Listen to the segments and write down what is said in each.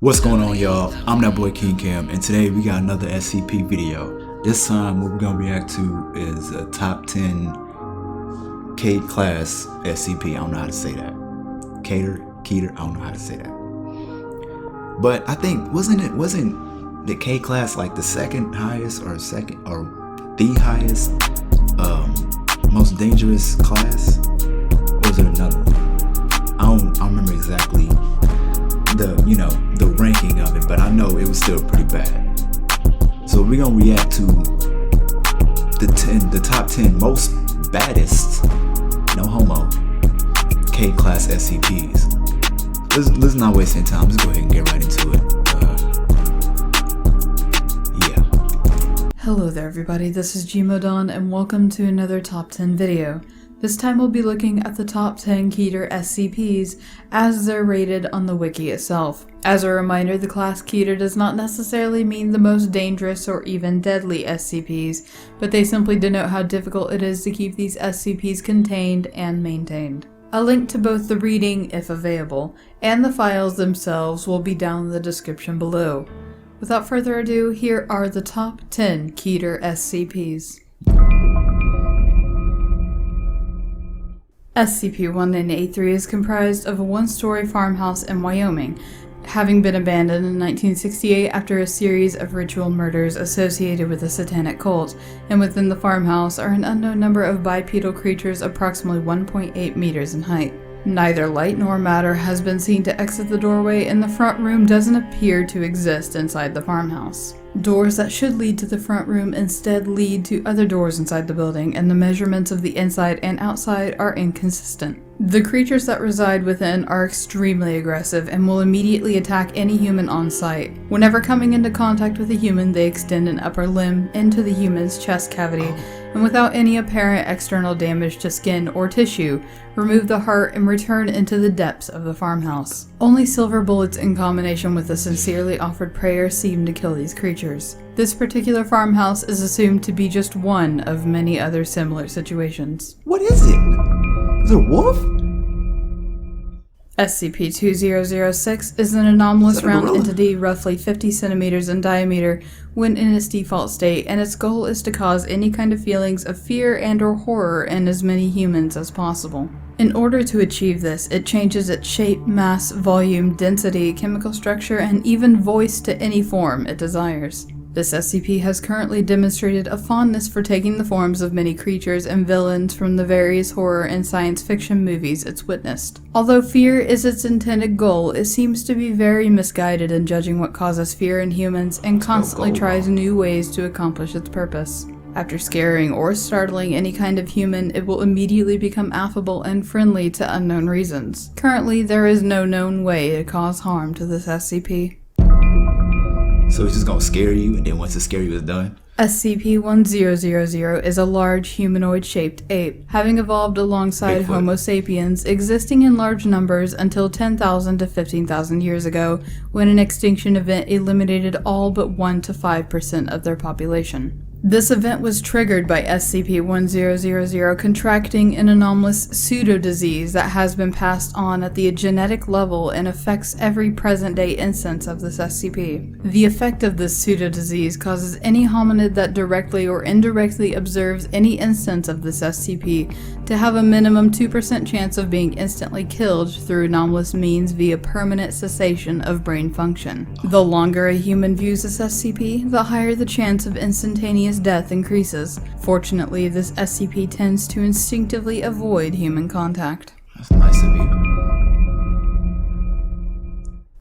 What's going on, y'all? I'm that boy King Cam, and today we got another SCP video. This time what we're gonna react to is a top 10 K Class SCP. I don't know how to say that. Keter, I don't know how to say that. But I think wasn't the K Class like the second highest or the highest most dangerous class? Or was there another one? I don't remember exactly the ranking of it, but I know it was still pretty bad. So we're gonna react to the top 10 most baddest, no homo, K Class SCPs. Let's not waste any time. Let's go ahead and get right into it. Yeah. Hello there everybody, this is Gmodon and welcome to another top 10 video. This time we'll be looking at the top 10 Keter SCPs as they're rated on the wiki itself. As a reminder, the class Keter does not necessarily mean the most dangerous or even deadly SCPs, but they simply denote how difficult it is to keep these SCPs contained and maintained. A link to both the reading, if available, and the files themselves will be down in the description below. Without further ado, here are the top 10 Keter SCPs. SCP-1983 is comprised of a one-story farmhouse in Wyoming, having been abandoned in 1968 after a series of ritual murders associated with a satanic cult, and within the farmhouse are an unknown number of bipedal creatures approximately 1.8 meters in height. Neither light nor matter has been seen to exit the doorway, and the front room doesn't appear to exist inside the farmhouse. Doors that should lead to the front room instead lead to other doors inside the building, and the measurements of the inside and outside are inconsistent. The creatures that reside within are extremely aggressive and will immediately attack any human on sight. Whenever coming into contact with a human, they extend an upper limb into the human's chest cavity, and without any apparent external damage to skin or tissue, remove the heart and return into the depths of the farmhouse. Only silver bullets in combination with a sincerely offered prayer seem to kill these creatures. This particular farmhouse is assumed to be just one of many other similar situations. What is it? Is it a wolf? SCP-2006 is an anomalous round entity roughly 50 centimeters in diameter when in its default state, and its goal is to cause any kind of feelings of fear and/or horror in as many humans as possible. In order to achieve this, it changes its shape, mass, volume, density, chemical structure, and even voice to any form it desires. This SCP has currently demonstrated a fondness for taking the forms of many creatures and villains from the various horror and science fiction movies it's witnessed. Although fear is its intended goal, it seems to be very misguided in judging what causes fear in humans and constantly tries new ways to accomplish its purpose. After scaring or startling any kind of human, it will immediately become affable and friendly to unknown reasons. Currently, there is no known way to cause harm to this SCP. So it's just gonna scare you, and then once the scary is done? SCP-1000 is a large humanoid-shaped ape, having evolved alongside Homo sapiens, existing in large numbers until 10,000 to 15,000 years ago, when an extinction event eliminated all but 1 to 5% of their population. This event was triggered by SCP-1000 contracting an anomalous pseudo-disease that has been passed on at the genetic level and affects every present-day instance of this SCP. The effect of this pseudo-disease causes any hominid that directly or indirectly observes any instance of this SCP to have a minimum 2% chance of being instantly killed through anomalous means via permanent cessation of brain function. The longer a human views this SCP, the higher the chance of instantaneous death increases. Fortunately, this SCP tends to instinctively avoid human contact. That's nice of you.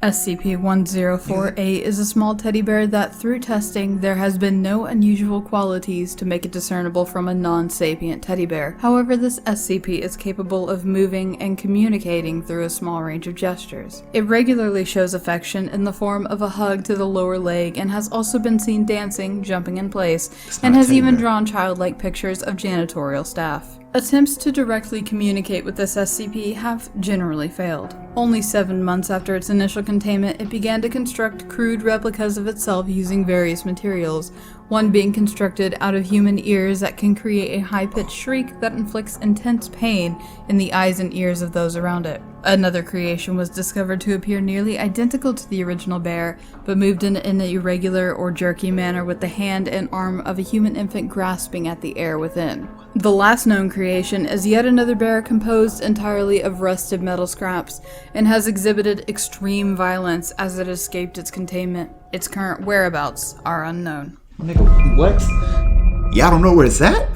SCP-104A is a small teddy bear that, through testing, there has been no unusual qualities to make it discernible from a non-sapient teddy bear. However, this SCP is capable of moving and communicating through a small range of gestures. It regularly shows affection in the form of a hug to the lower leg and has also been seen dancing, jumping in place, and has even drawn childlike pictures of janitorial staff. Attempts to directly communicate with this SCP have generally failed. Only 7 months after its initial containment, it began to construct crude replicas of itself using various materials, one being constructed out of human ears that can create a high-pitched shriek that inflicts intense pain in the eyes and ears of those around it. Another creation was discovered to appear nearly identical to the original bear, but moved in an irregular or jerky manner with the hand and arm of a human infant grasping at the air within. The last known creation is yet another bear composed entirely of rusted metal scraps and has exhibited extreme violence as it escaped its containment. Its current whereabouts are unknown. Nigga, what? Y'all don't know where it's at?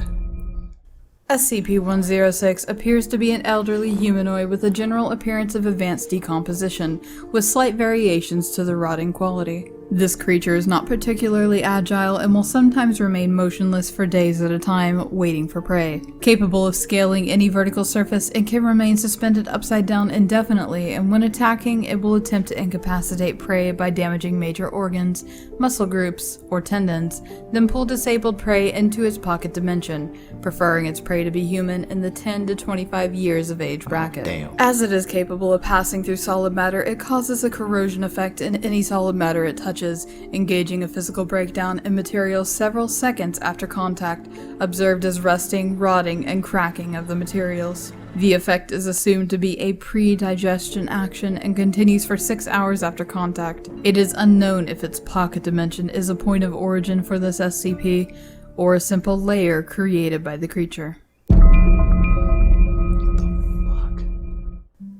SCP-106 appears to be an elderly humanoid with a general appearance of advanced decomposition, with slight variations to the rotting quality. This creature is not particularly agile and will sometimes remain motionless for days at a time, waiting for prey. Capable of scaling any vertical surface, it can remain suspended upside down indefinitely, and when attacking, it will attempt to incapacitate prey by damaging major organs, muscle groups, or tendons, then pull disabled prey into its pocket dimension, preferring its prey to be human in the 10 to 25 years of age bracket. Damn. As it is capable of passing through solid matter, it causes a corrosion effect in any solid matter it touches, engaging a physical breakdown in material several seconds after contact, observed as rusting, rotting, and cracking of the materials. The effect is assumed to be a pre-digestion action and continues for 6 hours after contact. It is unknown if its pocket dimension is a point of origin for this SCP, or a simple layer created by the creature.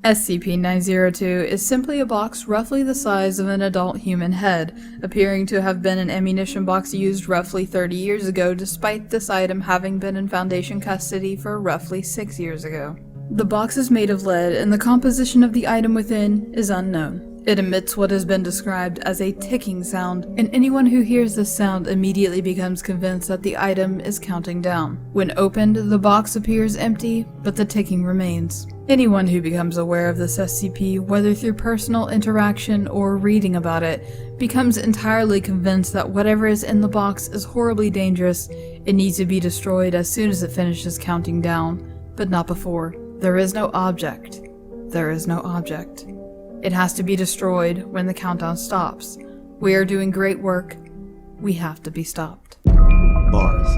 SCP-902 is simply a box roughly the size of an adult human head, appearing to have been an ammunition box used roughly 30 years ago, despite this item having been in Foundation custody for roughly 6 years ago. The box is made of lead, and the composition of the item within is unknown. It emits what has been described as a ticking sound, and anyone who hears this sound immediately becomes convinced that the item is counting down. When opened, the box appears empty, but the ticking remains. Anyone who becomes aware of this SCP, whether through personal interaction or reading about it, becomes entirely convinced that whatever is in the box is horribly dangerous and needs to be destroyed as soon as it finishes counting down, but not before. There is no object. There is no object. It has to be destroyed when the countdown stops. We are doing great work. We have to be stopped. Bars.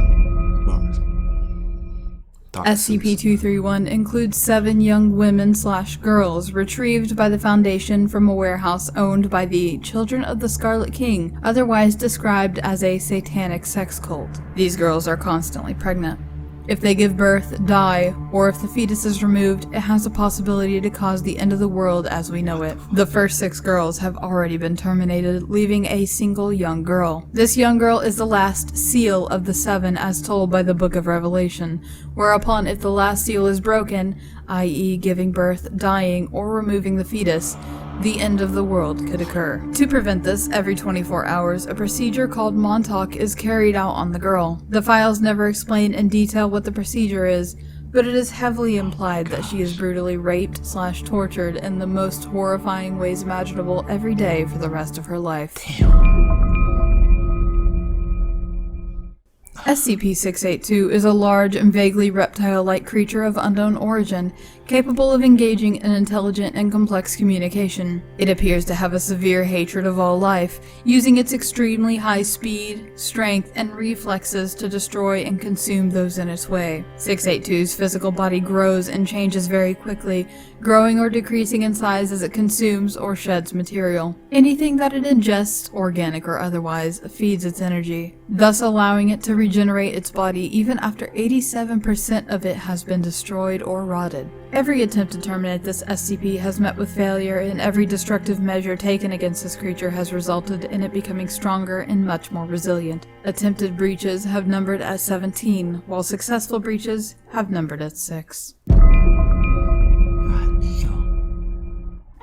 SCP-231 includes 7 young women/girls retrieved by the Foundation from a warehouse owned by the Children of the Scarlet King, otherwise described as a satanic sex cult. These girls are constantly pregnant. If they give birth, die, or if the fetus is removed, it has the possibility to cause the end of the world as we know it. The first 6 girls have already been terminated, leaving a single young girl. This young girl is the last seal of the 7 as told by the Book of Revelation, whereupon if the last seal is broken, i.e. giving birth, dying, or removing the fetus, the end of the world could occur. To prevent this, every 24 hours, a procedure called Montauk is carried out on the girl. The files never explain in detail what the procedure is, but it is heavily implied that she is brutally raped/tortured in the most horrifying ways imaginable every day for the rest of her life. SCP-682 is a large and vaguely reptile-like creature of unknown origin, capable of engaging in intelligent and complex communication. It appears to have a severe hatred of all life, using its extremely high speed, strength, and reflexes to destroy and consume those in its way. 682's physical body grows and changes very quickly, growing or decreasing in size as it consumes or sheds material. Anything that it ingests, organic or otherwise, feeds its energy, thus allowing it to regenerate its body even after 87% of it has been destroyed or rotted. Every attempt to terminate this SCP has met with failure, and every destructive measure taken against this creature has resulted in it becoming stronger and much more resilient. Attempted breaches have numbered at 17, while successful breaches have numbered at 6.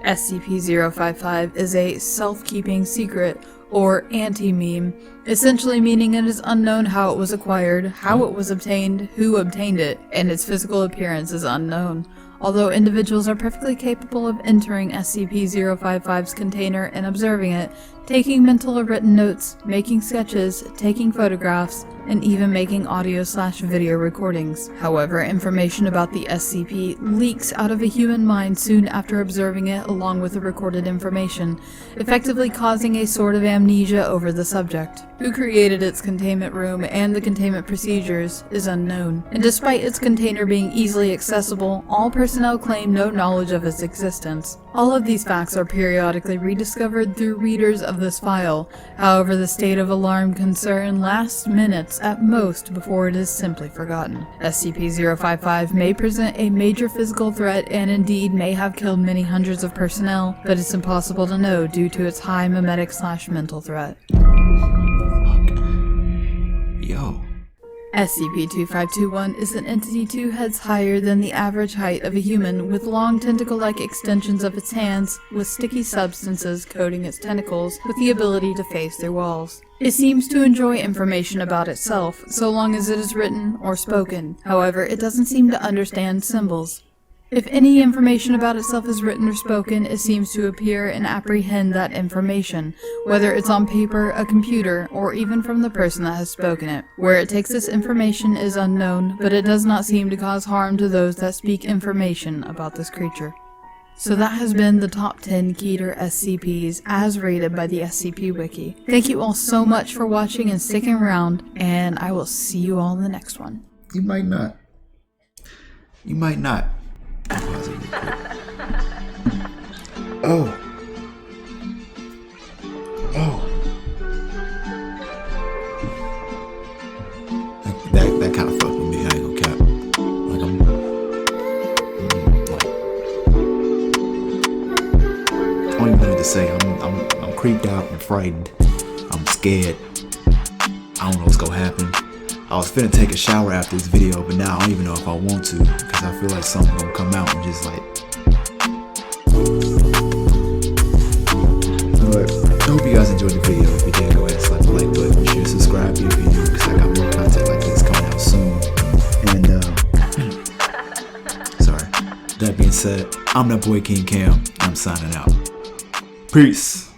SCP-055 is a self-keeping secret, or anti-meme, essentially meaning it is unknown how it was acquired, how it was obtained, who obtained it, and its physical appearance is unknown. Although individuals are perfectly capable of entering SCP-055's container and observing it, taking mental or written notes, making sketches, taking photographs, and even making audio/video recordings. However, information about the SCP leaks out of a human mind soon after observing it along with the recorded information, effectively causing a sort of amnesia over the subject. Who created its containment room and the containment procedures is unknown, and despite its container being easily accessible, all personnel claim no knowledge of its existence. All of these facts are periodically rediscovered through readers of this file. However, the state of alarm concern lasts minutes at most before it is simply forgotten. SCP-055 may present a major physical threat and indeed may have killed many hundreds of personnel, but it's impossible to know due to its high memetic/mental threat. Yo. SCP-2521 is an entity 2 heads higher than the average height of a human, with long tentacle-like extensions of its hands, with sticky substances coating its tentacles, with the ability to phase through walls. It seems to enjoy information about itself, so long as it is written or spoken. However, it doesn't seem to understand symbols. If any information about itself is written or spoken, it seems to appear and apprehend that information, whether it's on paper, a computer, or even from the person that has spoken it. Where it takes this information is unknown, but it does not seem to cause harm to those that speak information about this creature. So that has been the top 10 Keter SCPs as rated by the SCP Wiki. Thank you all so much for watching and sticking around, and I will see you all in the next one. You might not. You might not. Oh. That kind of fucked with me. I ain't gonna cap. Like I don't even know what to say. I'm creeped out. I'm frightened. I'm scared. I don't know what's gonna happen. I was finna take a shower after this video, but now I don't even know if I want to, because I feel like something's gonna come out and just like. But I hope you guys enjoyed the video. If you did, go ahead and slap the like button. Be sure to subscribe if you're new, because I got more content like this coming out soon. And sorry. That being said, I'm that boy King Cam. I'm signing out. Peace.